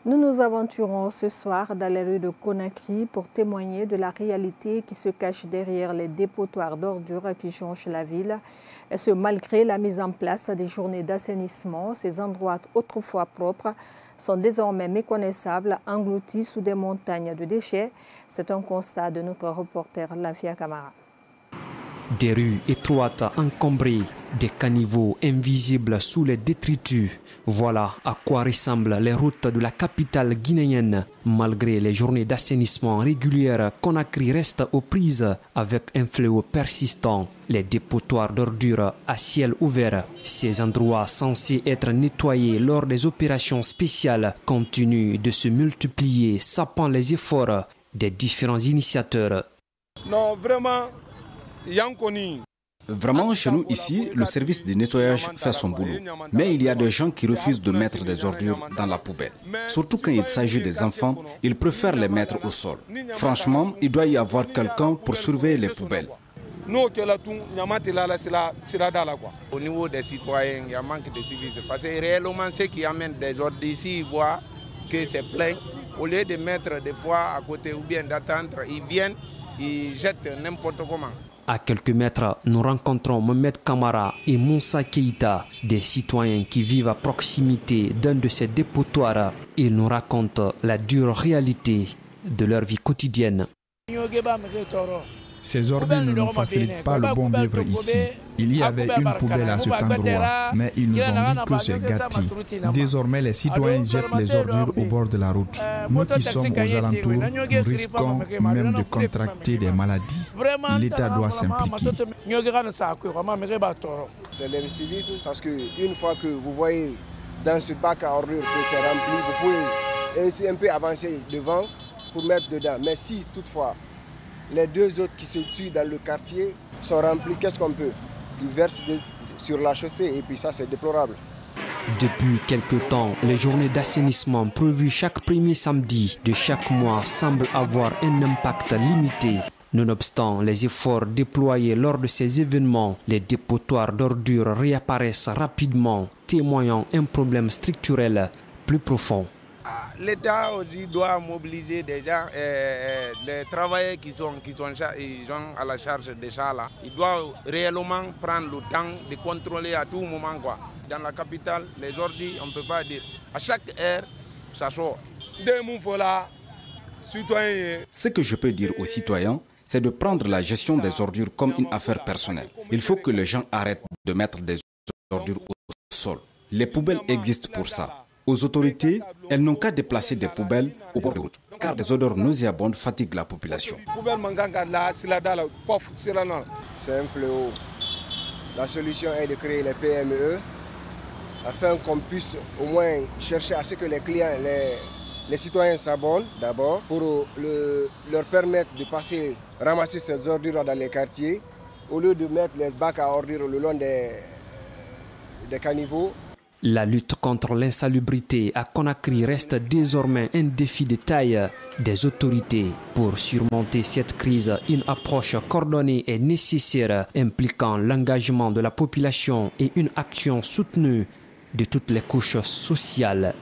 Nous nous aventurons ce soir dans les rues de Conakry pour témoigner de la réalité qui se cache derrière les dépotoirs d'ordures qui jonchent la ville. Et ce, malgré la mise en place des journées d'assainissement, ces endroits autrefois propres sont désormais méconnaissables, engloutis sous des montagnes de déchets. C'est un constat de notre reporter Lafia Camara. Des rues étroites, encombrées, des caniveaux invisibles sous les détritus. Voilà à quoi ressemblent les routes de la capitale guinéenne. Malgré les journées d'assainissement régulières, Conakry reste aux prises avec un fléau persistant. Les dépotoirs d'ordures à ciel ouvert. Ces endroits censés être nettoyés lors des opérations spéciales continuent de se multiplier, sapant les efforts des différents initiateurs. Non, vraiment. Vraiment, chez nous ici, le service de nettoyage fait son boulot. Mais il y a des gens qui refusent de mettre des ordures dans la poubelle. Surtout quand il s'agit des enfants, ils préfèrent les mettre au sol. Franchement, il doit y avoir quelqu'un pour surveiller les poubelles. Au niveau des citoyens, il y a un manque de civisme. Parce que réellement, ceux qui amènent des ordures ici, ils voient que c'est plein. Au lieu de mettre des fois à côté ou bien d'attendre, ils viennent, ils jettent n'importe comment. À quelques mètres, nous rencontrons Mohamed Kamara et Moussa Keïta, des citoyens qui vivent à proximité d'un de ces dépotoirs. Ils nous racontent la dure réalité de leur vie quotidienne. Ces ordures ne nous facilitent pas le bon vivre ici. Il y avait une poubelle à cet endroit, mais ils nous ont dit que c'est gâté. Désormais, les citoyens jettent les ordures au bord de la route. Nous qui sommes aux alentours, nous risquons même de contracter des maladies. L'État doit s'impliquer. C'est l'incivisme parce qu'une fois que vous voyez dans ce bac à ordures que c'est rempli, vous pouvez ainsi un peu avancer devant pour mettre dedans. Mais si toutefois les deux autres qui se tuent dans le quartier sont remplis, qu'est-ce qu'on peut? Ils versent sur la chaussée et puis ça c'est déplorable. Depuis quelque temps, les journées d'assainissement prévues chaque premier samedi de chaque mois semblent avoir un impact limité. Nonobstant les efforts déployés lors de ces événements, les dépotoirs d'ordures réapparaissent rapidement, témoignant un problème structurel plus profond. L'État aussi doit mobiliser des gens, les travailleurs qui sont à la charge de ça là. Ils doivent réellement prendre le temps de contrôler à tout moment quoi. Dans la capitale, les ordures, on ne peut pas dire. À chaque heure, ça sort. Ce que je peux dire aux citoyens, c'est de prendre la gestion des ordures comme une affaire personnelle. Il faut que les gens arrêtent de mettre des ordures au sol. Les poubelles existent pour ça. Aux autorités, elles n'ont qu'à déplacer des poubelles au bord de route, car des odeurs nauséabondes fatiguent la population. C'est un fléau. La solution est de créer les PME afin qu'on puisse au moins chercher à ce que les clients, les citoyens s'abonnent d'abord pour leur permettre de passer, ramasser ces ordures dans les quartiers au lieu de mettre les bacs à ordures le long des caniveaux. La lutte contre l'insalubrité à Conakry reste désormais un défi de taille des autorités. Pour surmonter cette crise, une approche coordonnée est nécessaire, impliquant l'engagement de la population et une action soutenue de toutes les couches sociales.